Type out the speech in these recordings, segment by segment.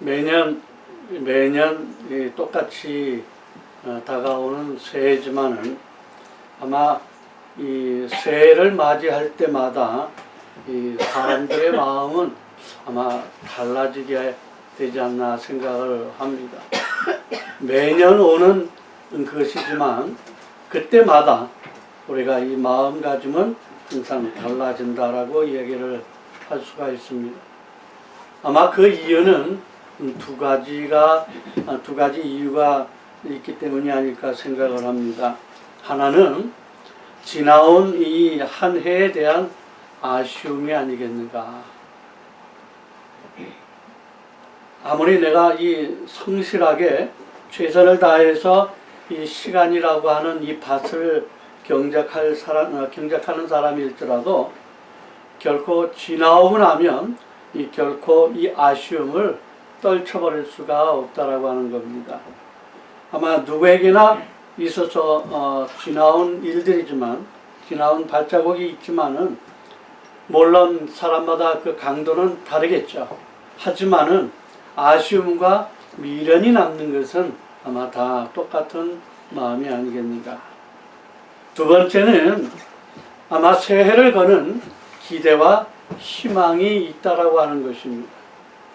매년 똑같이 다가오는 새해지만은 아마 이 새해를 맞이할 때마다 이 사람들의 마음은 아마 달라지게 되지 않나 생각을 합니다. 매년 오는 것이지만 그때마다 우리가 이 마음가짐은 항상 달라진다라고 얘기를 할 수가 있습니다. 아마 그 이유는 두 가지 이유가 있기 때문이 아닐까 생각을 합니다. 하나는 지나온 이 한 해에 대한 아쉬움이 아니겠는가. 아무리 내가 이 성실하게 최선을 다해서 이 시간이라고 하는 이 밭을 경작하는 사람일지라도 결코 지나오고 나면 결코 이 아쉬움을 떨쳐버릴 수가 없다라고 하는 겁니다. 아마 누구에게나 있어서 지나온 일들이지만, 지나온 발자국이 있지만은 물론 사람마다 그 강도는 다르겠죠. 하지만은 아쉬움과 미련이 남는 것은 아마 다 똑같은 마음이 아니겠는가. 두 번째는 아마 새해를 거는 기대와 희망이 있다라고 하는 것입니다.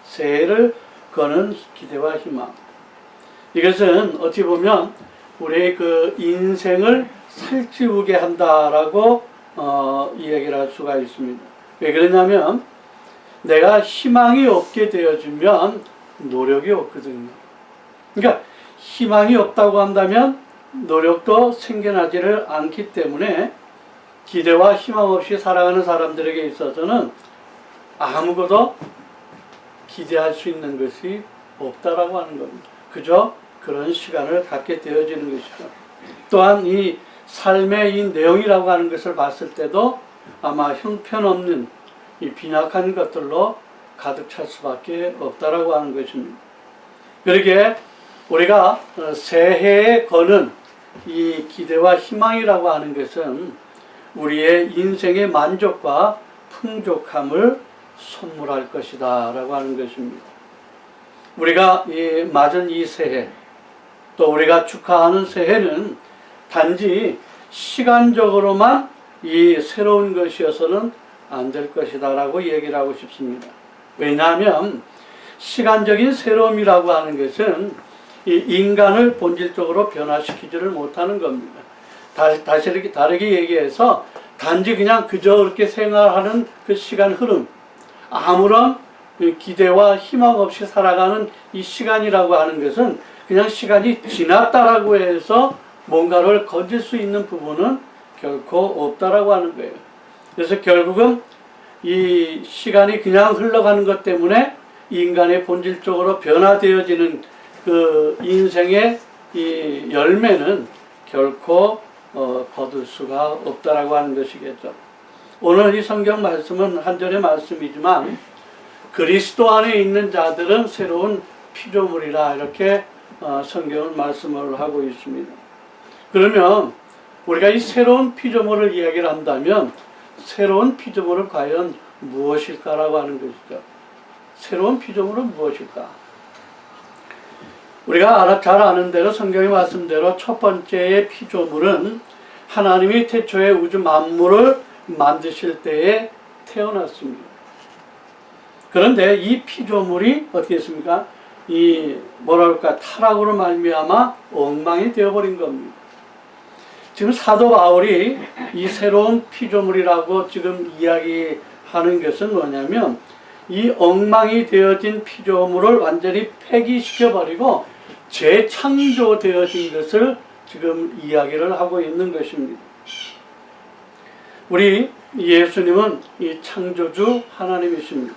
새해를 거는 기대와 희망. 이것은 어찌 보면 우리의 그 인생을 살찌우게 한다라고 이야기를 할 수가 있습니다. 왜 그러냐면 내가 희망이 없게 되어지면 노력이 없거든요. 그러니까 희망이 없다고 한다면 노력도 생겨나지를 않기 때문에 기대와 희망 없이 살아가는 사람들에게 있어서는 아무것도 기대할 수 있는 것이 없다라고 하는 겁니다. 그저 그런 시간을 갖게 되어지는 것이죠. 또한 이 삶의 이 내용이라고 하는 것을 봤을 때도 아마 형편없는 이 빈약한 것들로 가득 찰 수밖에 없다라고 하는 것입니다. 그러기에 우리가 새해에 거는 이 기대와 희망이라고 하는 것은 우리의 인생의 만족과 풍족함을 선물할 것이다 라고 하는 것입니다. 우리가 맞은 이 새해, 또 우리가 축하하는 새해는 단지 시간적으로만 이 새로운 것이어서는 안 될 것이다 라고 얘기를 하고 싶습니다. 왜냐하면 시간적인 새로움이라고 하는 것은 이 인간을 본질적으로 변화시키지를 못하는 겁니다. 다르게 얘기해서 단지 그냥 그저 그렇게 생활하는 그 시간 흐름, 아무런 기대와 희망 없이 살아가는 이 시간이라고 하는 것은 그냥 시간이 지났다라고 해서 뭔가를 건질 수 있는 부분은 결코 없다라고 하는 거예요. 그래서 결국은 이 시간이 그냥 흘러가는 것 때문에 인간의 본질적으로 변화되어지는 그 인생의 이 열매는 결코 거둘 수가 없다라고 하는 것이겠죠. 오늘 이 성경 말씀은 한 절의 말씀이지만 그리스도 안에 있는 자들은 새로운 피조물이라 이렇게 성경은 말씀을 하고 있습니다. 그러면 우리가 이 새로운 피조물을 이야기를 한다면 새로운 피조물은 과연 무엇일까라고 하는 것이죠. 새로운 피조물은 무엇일까? 우리가 잘 아는 대로 성경의 말씀대로 첫 번째의 피조물은 하나님이 태초에 우주 만물을 만드실 때에 태어났습니다. 그런데 이 피조물이 어떻게 했습니까? 타락으로 말미암아 엉망이 되어버린 겁니다. 지금 사도 바울이 이 새로운 피조물이라고 지금 이야기하는 것은 뭐냐면 이 엉망이 되어진 피조물을 완전히 폐기시켜버리고 재창조되어진 것을 지금 이야기를 하고 있는 것입니다. 우리 예수님은 이 창조주 하나님이십니다.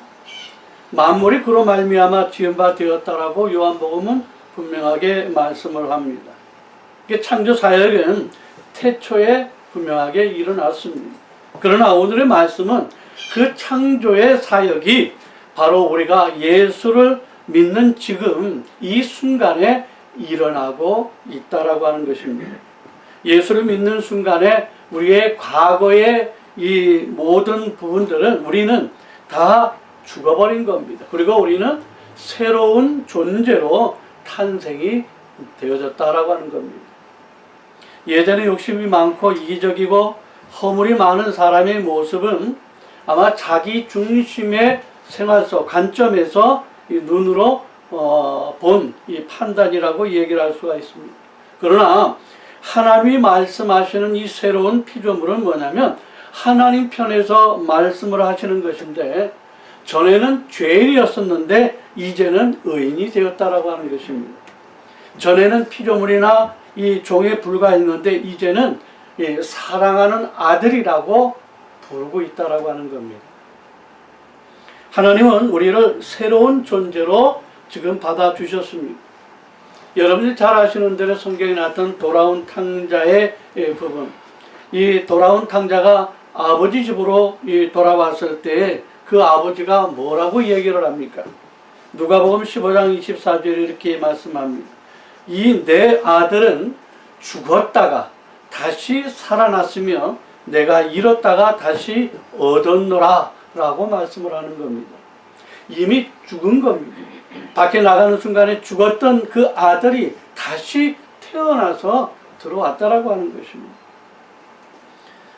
만물이 그로 말미암아 지은 바 되었다라고 요한복음은 분명하게 말씀을 합니다. 창조 사역은 태초에 분명하게 일어났습니다. 그러나 오늘의 말씀은 그 창조의 사역이 바로 우리가 예수를 믿는 지금 이 순간에 일어나고 있다라고 하는 것입니다. 예수를 믿는 순간에 우리의 과거의 이 모든 부분들은 우리는 다 죽어버린 겁니다. 그리고 우리는 새로운 존재로 탄생이 되어졌다라고 하는 겁니다. 예전에 욕심이 많고 이기적이고 허물이 많은 사람의 모습은 아마 자기 중심의 생활 속 관점에서 이 눈으로 본 이 판단이라고 얘기를 할 수가 있습니다. 그러나 하나님이 말씀하시는 이 새로운 피조물은 뭐냐면 하나님 편에서 말씀을 하시는 것인데, 전에는 죄인이었었는데 이제는 의인이 되었다라고 하는 것입니다. 전에는 피조물이나 이 종에 불과했는데 이제는 사랑하는 아들이라고 부르고 있다라고 하는 겁니다. 하나님은 우리를 새로운 존재로 지금 받아주셨습니다. 여러분들이 잘 아시는 대로 성경에 나왔던 돌아온 탕자의 부분, 이 돌아온 탕자가 아버지 집으로 돌아왔을 때 그 아버지가 뭐라고 얘기를 합니까? 누가복음 15장 24절에 이렇게 말씀합니다. 이 내 아들은 죽었다가 다시 살아났으며 내가 잃었다가 다시 얻었노라 라고 말씀을 하는 겁니다. 이미 죽은 겁니다. 밖에 나가는 순간에 죽었던 그 아들이 다시 태어나서 들어왔다라고 하는 것입니다.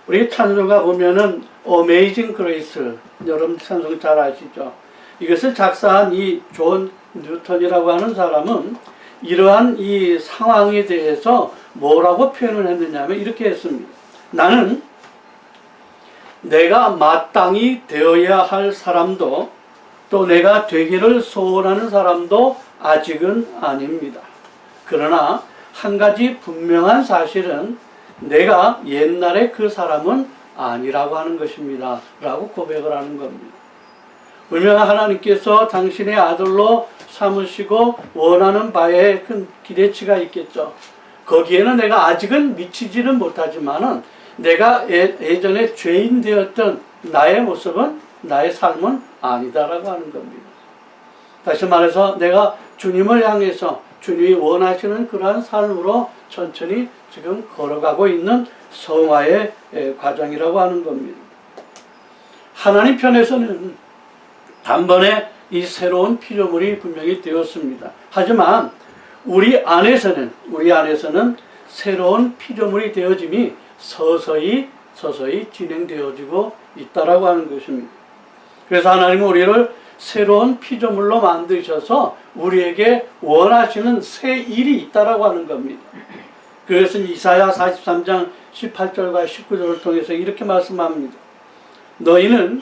우리 찬송가 보면은 Amazing Grace, 여러분 찬송 잘 아시죠? 이것을 작사한 이 존 뉴턴이라고 하는 사람은 이러한 이 상황에 대해서 뭐라고 표현을 했느냐면 이렇게 했습니다. 나는 내가 마땅히 되어야 할 사람도 또 내가 되기를 소원하는 사람도 아직은 아닙니다. 그러나 한 가지 분명한 사실은 내가 옛날에 그 사람은 아니라고 하는 것입니다 라고 고백을 하는 겁니다. 분명 하나님께서 당신의 아들로 삼으시고 원하는 바에 큰 기대치가 있겠죠. 거기에는 내가 아직은 미치지는 못하지만은 내가 예전에 죄인 되었던 나의 모습은, 나의 삶은 아니다라고 하는 겁니다. 다시 말해서 내가 주님을 향해서 주님이 원하시는 그러한 삶으로 천천히 지금 걸어가고 있는 성화의 과정이라고 하는 겁니다. 하나님 편에서는 단번에 이 새로운 피조물이 분명히 되었습니다. 하지만 우리 안에서는 새로운 피조물이 되어짐이 서서히 진행되어지고 있다라고 하는 것입니다. 그래서 하나님은 우리를 새로운 피조물로 만드셔서 우리에게 원하시는 새 일이 있다라고 하는 겁니다. 그것은 이사야 43장 18절과 19절을 통해서 이렇게 말씀합니다. 너희는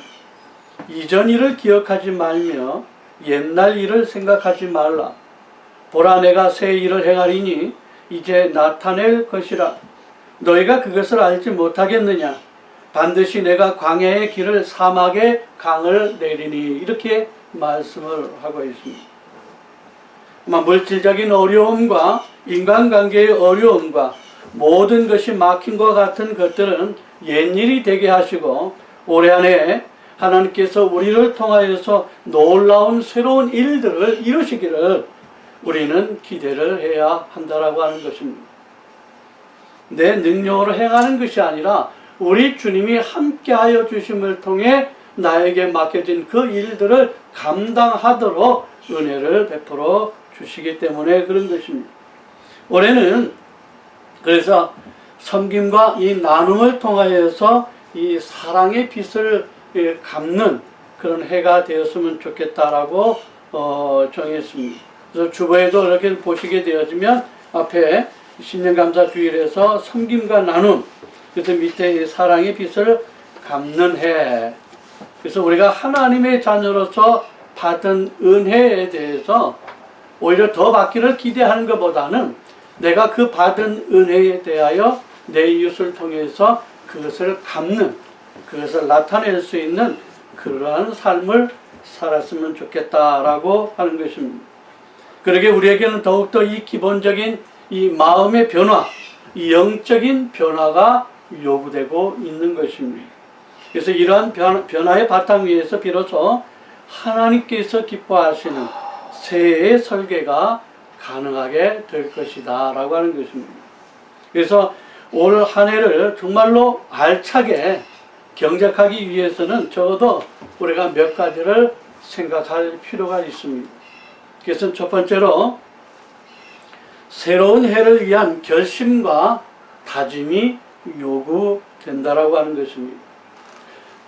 이전 일을 기억하지 말며 옛날 일을 생각하지 말라. 보라, 내가 새 일을 행하리니 이제 나타낼 것이라. 너희가 그것을 알지 못하겠느냐? 반드시 내가 광야의 길을 사막의 강을 내리니. 이렇게 말씀을 하고 있습니다. 물질적인 어려움과 인간관계의 어려움과 모든 것이 막힌 것 같은 것들은 옛일이 되게 하시고 올해 안에 하나님께서 우리를 통하여서 놀라운 새로운 일들을 이루시기를 우리는 기대를 해야 한다라고 하는 것입니다. 내 능력으로 행하는 것이 아니라 우리 주님이 함께하여 주심을 통해 나에게 맡겨진 그 일들을 감당하도록 은혜를 베풀어 주시기 때문에 그런 것입니다. 올해는 그래서 섬김과 이 나눔을 통하여서 이 사랑의 빛을 갚는 그런 해가 되었으면 좋겠다라고 정했습니다. 그래서 주보에도 이렇게 보시게 되어지면 앞에 신년감사 주일에서 섬김과 나눔, 그래서 밑에 사랑의 빛을 갚는 해. 그래서 우리가 하나님의 자녀로서 받은 은혜에 대해서 오히려 더 받기를 기대하는 것보다는 내가 그 받은 은혜에 대하여 내 이웃을 통해서 그것을 갚는, 그것을 나타낼 수 있는 그러한 삶을 살았으면 좋겠다라고 하는 것입니다. 그러게 우리에게는 더욱더 이 기본적인 이 마음의 변화, 이 영적인 변화가 요구되고 있는 것입니다. 그래서 이러한 변화의 바탕 위에서 비로소 하나님께서 기뻐하시는 새해의 설계가 가능하게 될 것이다 라고 하는 것입니다. 그래서 올 한 해를 정말로 알차게 경작하기 위해서는 적어도 우리가 몇 가지를 생각할 필요가 있습니다. 그래서 첫 번째로 새로운 해를 위한 결심과 다짐이 요구된다라고 하는 것입니다.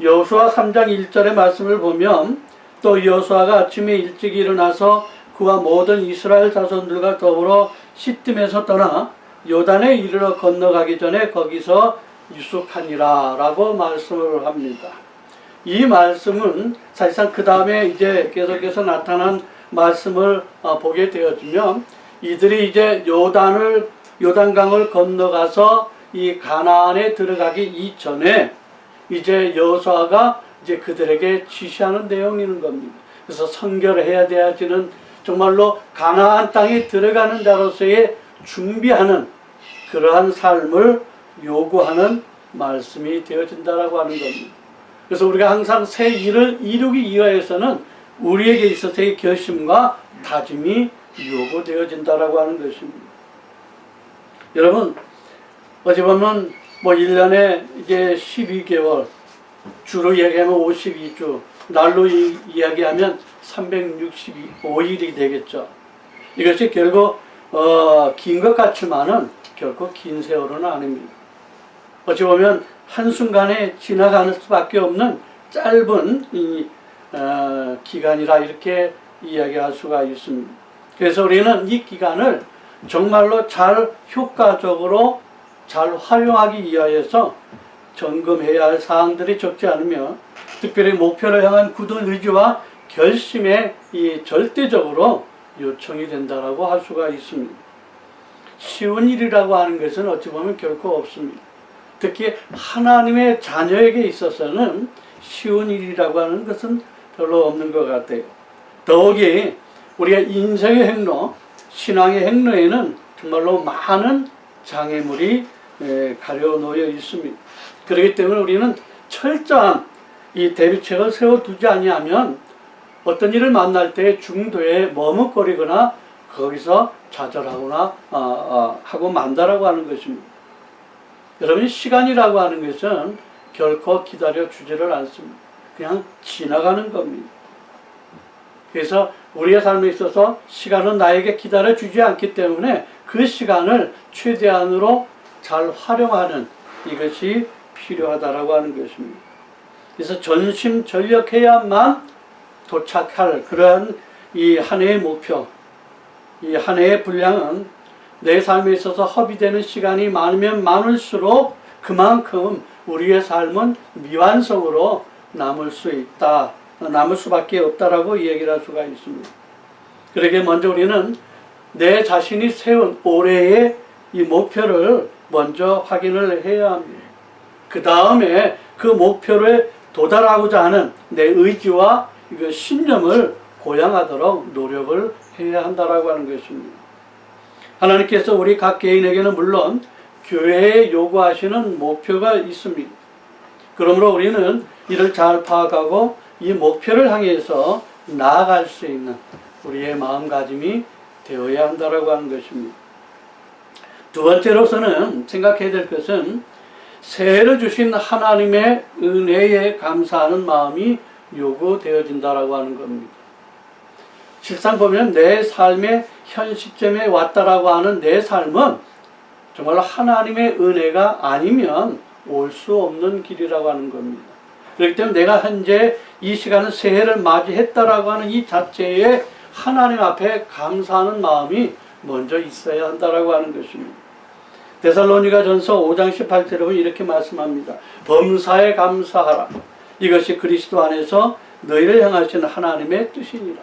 여호수아 3장 1절의 말씀을 보면 또 여호수아가 아침에 일찍 일어나서 그와 모든 이스라엘 자손들과 더불어 시딤에서 떠나 요단에 이르러 건너가기 전에 거기서 유숙하니라 라고 말씀을 합니다. 이 말씀은 사실상 그 다음에 이제 계속해서 나타난 말씀을 보게 되어지면 이들이 이제 요단강을 건너가서 이 가나안에 들어가기 이전에 이제 여호수아가 이제 그들에게 지시하는 내용이는 겁니다. 그래서 선결해야 되어지는 정말로 가나안 땅에 들어가는 자로서의 준비하는 그러한 삶을 요구하는 말씀이 되어진다라고 하는 겁니다. 그래서 우리가 항상 새 일을 이루기 위하여서는 우리에게 있어서의 결심과 다짐이 요구되어진다라고 하는 것입니다. 여러분, 어찌 보면 뭐 1년에 이제 12개월, 주로 얘기하면 52주, 날로 이야기하면 365일이 되겠죠. 이것이 결국 긴 것 같지만은 결코 긴 세월은 아닙니다. 어찌 보면 한순간에 지나가는 수밖에 없는 짧은 기간이라 이렇게 이야기할 수가 있습니다. 그래서 우리는 이 기간을 정말로 잘 효과적으로 잘 활용하기 위하여서 점검해야 할 사항들이 적지 않으며 특별히 목표를 향한 굳은 의지와 결심에 절대적으로 요청이 된다라고 할 수가 있습니다. 쉬운 일이라고 하는 것은 어찌 보면 결코 없습니다. 특히 하나님의 자녀에게 있어서는 쉬운 일이라고 하는 것은 별로 없는 것 같아요. 더욱이 우리가 인생의 행로, 신앙의 행로에는 정말로 많은 장애물이 가려놓여 있습니다. 그렇기 때문에 우리는 철저한 이 대비책을 세워두지 아니하면 어떤 일을 만날 때 중도에 머뭇거리거나 거기서 좌절하거나 하고 만다라고 하는 것입니다. 여러분, 시간이라고 하는 것은 결코 기다려 주지를 않습니다. 그냥 지나가는 겁니다. 그래서 우리의 삶에 있어서 시간은 나에게 기다려 주지 않기 때문에 그 시간을 최대한으로 잘 활용하는 이것이 필요하다라고 하는 것입니다. 그래서 전심전력해야만 도착할 그러한 이 한 해의 목표, 이 한 해의 분량은 내 삶에 있어서 허비되는 시간이 많으면 많을수록 그만큼 우리의 삶은 미완성으로 남을 수밖에 없다라고 얘기를 할 수가 있습니다. 그러기에 먼저 우리는 내 자신이 세운 올해의 이 목표를 먼저 확인을 해야 합니다. 그 다음에 그 목표를 도달하고자 하는 내 의지와 신념을 고양하도록 노력을 해야 한다라고 하는 것입니다. 하나님께서 우리 각 개인에게는 물론 교회에 요구하시는 목표가 있습니다. 그러므로 우리는 이를 잘 파악하고 이 목표를 향해서 나아갈 수 있는 우리의 마음가짐이 되어야 한다라고 하는 것입니다. 두 번째로서는 생각해야 될 것은 새해를 주신 하나님의 은혜에 감사하는 마음이 요구되어진다라고 하는 겁니다. 실상 보면 내 삶의 현 시점에 왔다라고 하는 내 삶은 정말로 하나님의 은혜가 아니면 올 수 없는 길이라고 하는 겁니다. 그렇기 때문에 내가 현재 이 시간은 새해를 맞이했다라고 하는 이 자체에 하나님 앞에 감사하는 마음이 먼저 있어야 한다라고 하는 것입니다. 데살로니가전서 5장 18절에 보면 이렇게 말씀합니다. 범사에 감사하라. 이것이 그리스도 안에서 너희를 향하신 하나님의 뜻이니라.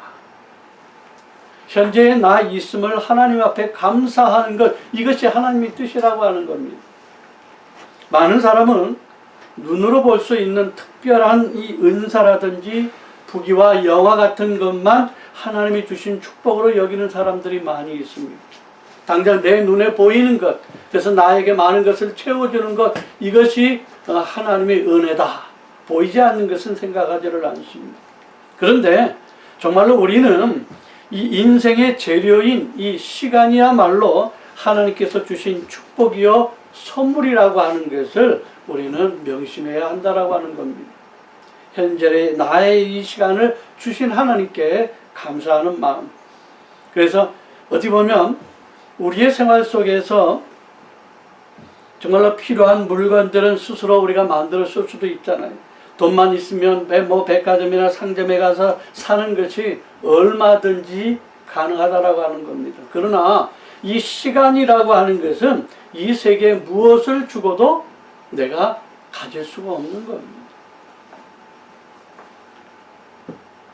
현재의 나 있음을 하나님 앞에 감사하는 것, 이것이 하나님의 뜻이라고 하는 겁니다. 많은 사람은 눈으로 볼 수 있는 특별한 이 은사라든지 부귀와 영화 같은 것만 하나님이 주신 축복으로 여기는 사람들이 많이 있습니다. 당장 내 눈에 보이는 것, 그래서 나에게 많은 것을 채워주는 것, 이것이 하나님의 은혜다. 보이지 않는 것은 생각하지를 않습니다. 그런데 정말로 우리는 이 인생의 재료인 이 시간이야말로 하나님께서 주신 축복이요 선물이라고 하는 것을 우리는 명심해야 한다라고 하는 겁니다. 현재 나의 이 시간을 주신 하나님께 감사하는 마음, 그래서 어떻게 보면 우리의 생활 속에서 정말로 필요한 물건들은 스스로 우리가 만들어 쓸 수도 있잖아요. 돈만 있으면 백화점이나 상점에 가서 사는 것이 얼마든지 가능하다라고 하는 겁니다. 그러나 이 시간이라고 하는 것은 이 세계에 무엇을 주고도 내가 가질 수가 없는 겁니다.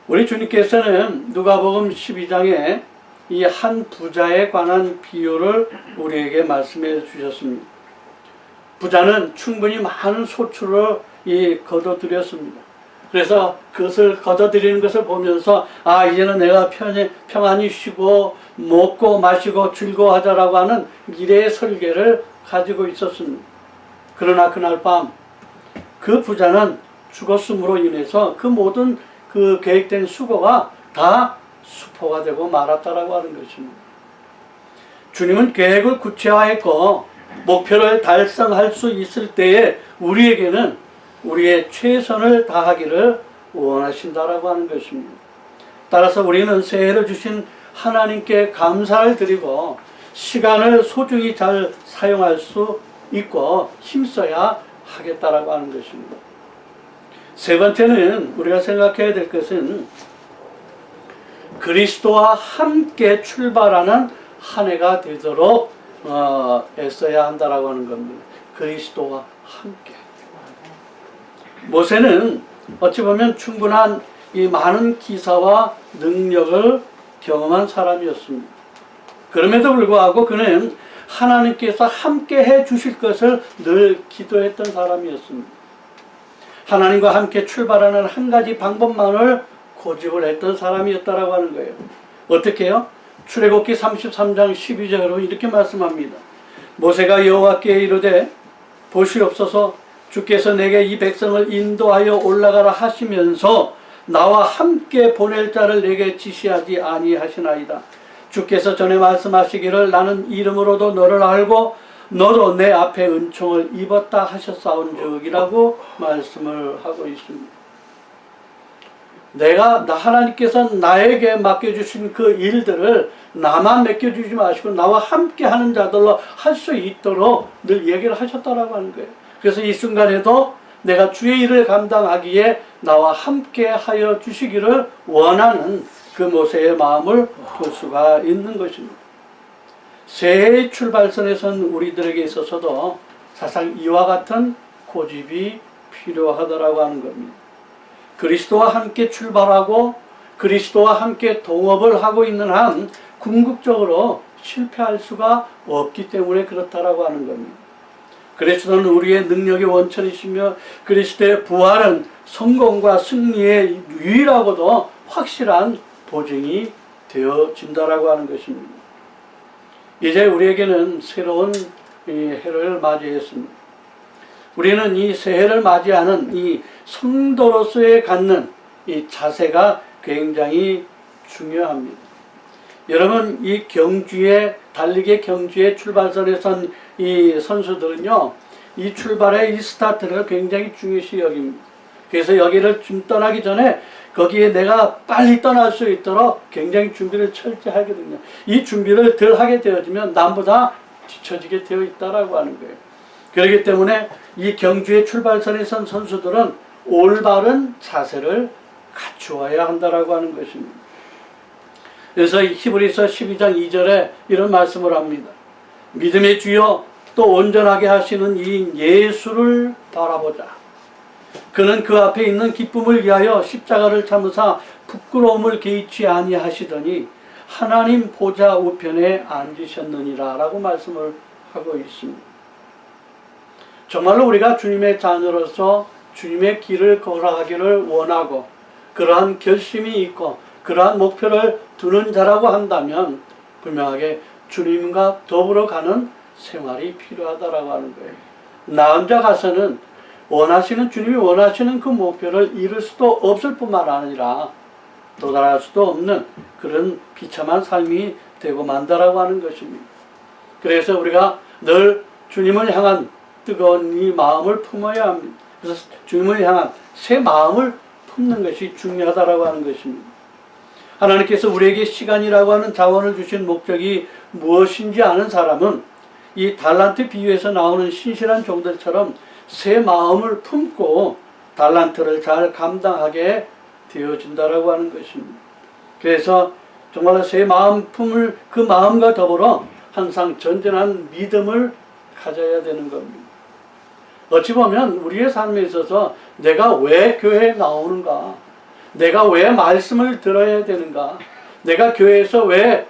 우리 주님께서는 누가복음 12장에 이 한 부자에 관한 비유를 우리에게 말씀해 주셨습니다. 부자는 충분히 많은 소출을 거둬들였습니다. 그래서 그것을 거둬들이는 것을 보면서 이제는 내가 평안히 쉬고 먹고 마시고 즐거워하자라고 하는 미래의 설계를 가지고 있었습니다. 그러나 그날 밤 그 부자는 죽었음으로 인해서 그 모든 그 계획된 수고가 다 수포가 되고 말았다라고 하는 것입니다. 주님은 계획을 구체화했고 목표를 달성할 수 있을 때에 우리에게는 우리의 최선을 다하기를 원하신다라고 하는 것입니다. 따라서 우리는 새해를 주신 하나님께 감사를 드리고 시간을 소중히 잘 사용할 수 있고 힘써야 하겠다라고 하는 것입니다. 세 번째는 우리가 생각해야 될 것은 그리스도와 함께 출발하는 한 해가 되도록 애써야 한다라고 하는 겁니다. 그리스도와 함께. 모세는 어찌 보면 충분한 이 많은 기사와 능력을 경험한 사람이었습니다. 그럼에도 불구하고 그는 하나님께서 함께 해 주실 것을 늘 기도했던 사람이었습니다. 하나님과 함께 출발하는 한 가지 방법만을 고집을 했던 사람이었다라고 하는 거예요. 어떻게 해요? 출애굽기 33장 12절로 이렇게 말씀합니다. 모세가 여호와께 이르되 보시옵소서 주께서 내게 이 백성을 인도하여 올라가라 하시면서 나와 함께 보낼 자를 내게 지시하지 아니하시나이다. 주께서 전에 말씀하시기를 나는 이름으로도 너를 알고 너도 내 앞에 은총을 입었다 하셨사온적이라고 말씀을 하고 있습니다. 하나님께서 나에게 맡겨주신 그 일들을 나만 맡겨주지 마시고 나와 함께 하는 자들로 할 수 있도록 늘 얘기를 하셨다라고 하는 거예요. 그래서 이 순간에도 내가 주의 일을 감당하기에 나와 함께 하여 주시기를 원하는 그 모세의 마음을 볼 수가 있는 것입니다. 새해의 출발선에 선 우리들에게 있어서도 사실 이와 같은 고집이 필요하다라고 하는 겁니다. 그리스도와 함께 출발하고 그리스도와 함께 동업을 하고 있는 한 궁극적으로 실패할 수가 없기 때문에 그렇다라고 하는 겁니다. 그리스도는 우리의 능력의 원천이시며 그리스도의 부활은 성공과 승리의 유일하고도 확실한 보증이 되어진다라고 하는 것입니다. 이제 우리에게는 새로운 해를 맞이했습니다. 우리는 이 새해를 맞이하는 이 성도로서의 갖는 이 자세가 굉장히 중요합니다. 여러분, 이 달리기 경주의 출발선에 선 이 선수들은요, 이 출발의 이 스타트를 굉장히 중요시 여깁니다. 그래서 여기를 좀 떠나기 전에 거기에 내가 빨리 떠날 수 있도록 굉장히 준비를 철저히 하거든요. 이 준비를 덜 하게 되어지면 남보다 뒤처지게 되어 있다라고 하는 거예요. 그렇기 때문에 이 경주의 출발선에 선 선수들은 올바른 자세를 갖추어야 한다라고 하는 것입니다. 그래서 히브리서 12장 2절에 이런 말씀을 합니다. 믿음의 주여 또 온전하게 하시는 이 예수를 바라보자. 그는 그 앞에 있는 기쁨을 위하여 십자가를 참으사 부끄러움을 개의치 아니하시더니 하나님 보좌 우편에 앉으셨느니라 라고 말씀을 하고 있습니다. 정말로 우리가 주님의 자녀로서 주님의 길을 걸어가기를 원하고 그러한 결심이 있고 그러한 목표를 두는 자라고 한다면 분명하게 주님과 더불어 가는 생활이 필요하다라고 하는 거예요. 나 혼자 가서는 주님이 원하시는 그 목표를 이룰 수도 없을 뿐만 아니라 도달할 수도 없는 그런 비참한 삶이 되고 만다라고 하는 것입니다. 그래서 우리가 늘 주님을 향한 뜨거운 이 마음을 품어야 합니다. 그래서 주님을 향한 새 마음을 품는 것이 중요하다라고 하는 것입니다. 하나님께서 우리에게 시간이라고 하는 자원을 주신 목적이 무엇인지 아는 사람은 이 달란트 비유에서 나오는 신실한 종들처럼 새 마음을 품고 달란트를 잘 감당하게 되어진다라고 하는 것입니다. 그래서 정말로 새 마음 품을 그 마음과 더불어 항상 전진한 믿음을 가져야 되는 겁니다. 어찌 보면 우리의 삶에 있어서 내가 왜 교회에 나오는가? 내가 왜 말씀을 들어야 되는가? 내가 교회에서 왜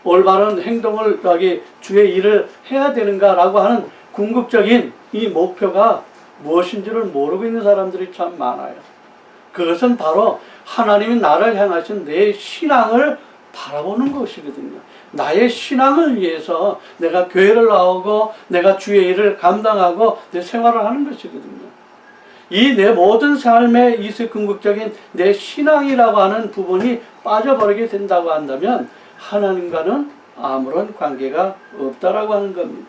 올바른 행동을 하기 주의 일을 해야 되는가라고 하는 궁극적인 이 목표가 무엇인지를 모르고 있는 사람들이 참 많아요. 그것은 바로 하나님이 나를 향하신 내 신앙을 바라보는 것이거든요. 나의 신앙을 위해서 내가 교회를 나오고 내가 주의 일을 감당하고 내 생활을 하는 것이거든요. 이 내 모든 삶의 이 궁극적인 내 신앙이라고 하는 부분이 빠져버리게 된다고 한다면 하나님과는 아무런 관계가 없다라고 하는 겁니다.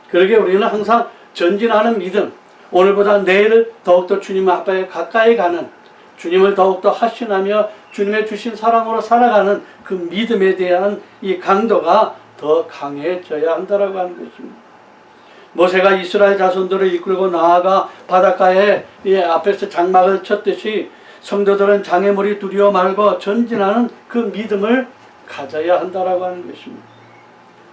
그러게 우리는 항상 전진하는 믿음, 오늘보다 내일 더욱더 주님 앞에 가까이 가는, 주님을 더욱더 하신하며 주님의 주신 사랑으로 살아가는 그 믿음에 대한 이 강도가 더 강해져야 한다라고 하는 것입니다. 모세가 이스라엘 자손들을 이끌고 나아가 바닷가에 앞에서 장막을 쳤듯이 성도들은 장애물이 두려워 말고 전진하는 그 믿음을 가져야 한다라고 하는 것입니다.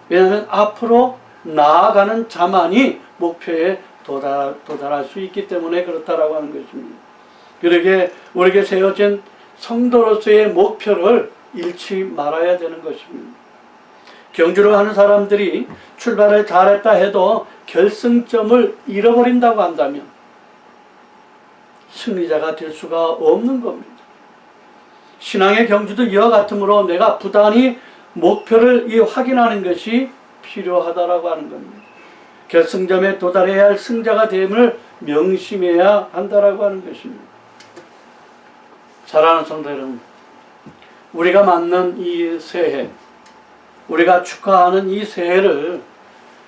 왜냐하면 앞으로 나아가는 자만이 목표에 도달할 수 있기 때문에 그렇다라고 하는 것입니다. 그러게 우리에게 세워진 성도로서의 목표를 잃지 말아야 되는 것입니다. 경주를 하는 사람들이 출발을 잘했다 해도 결승점을 잃어버린다고 한다면 승리자가 될 수가 없는 겁니다. 신앙의 경주도 이와 같으므로 내가 부단히 목표를 확인하는 것이 필요하다라고 하는 겁니다. 결승점에 도달해야 할 승자가 됨을 명심해야 한다라고 하는 것입니다. 사랑하는 성도 여러분, 우리가 맞는 이 새해, 우리가 축하하는 이 새해를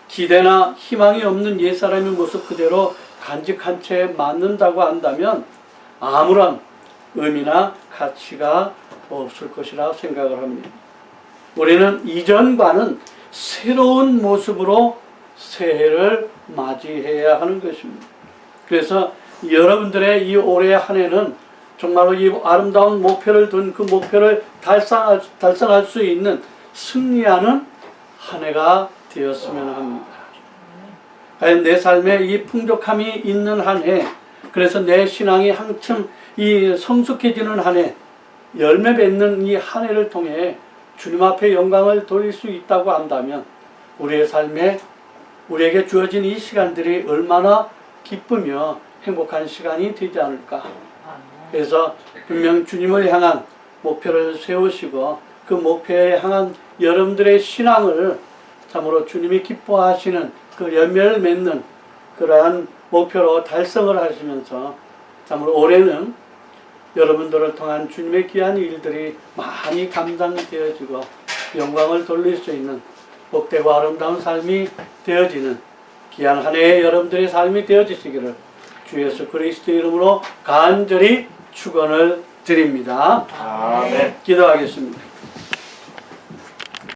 기대나 희망이 없는 옛사람의 모습 그대로 간직한 채 맞는다고 한다면 아무런 의미나 가치가 없을 것이라 생각을 합니다. 우리는 이전과는 새로운 모습으로 새해를 맞이해야 하는 것입니다. 그래서 여러분들의 이 올해 한 해는 정말로 이 아름다운 목표를 둔 그 목표를 달성할 수 있는 승리하는 한 해가 되었으면 합니다. 과연 내 삶에 이 풍족함이 있는 한 해, 그래서 내 신앙이 한층 이 성숙해지는 한 해, 열매 맺는 이 한 해를 통해 주님 앞에 영광을 돌릴 수 있다고 한다면 우리의 삶에 우리에게 주어진 이 시간들이 얼마나 기쁘며 행복한 시간이 되지 않을까. 그래서 분명 주님을 향한 목표를 세우시고 그 목표에 향한 여러분들의 신앙을 참으로 주님이 기뻐하시는 그 열매를 맺는 그러한 목표로 달성을 하시면서 참으로 올해는 여러분들을 통한 주님의 귀한 일들이 많이 감당되어지고 영광을 돌릴 수 있는 복되고 아름다운 삶이 되어지는 귀한 한 해의 여러분들의 삶이 되어지시기를 주 예수 그리스도 이름으로 간절히 축원을 드립니다. 아멘. 기도하겠습니다.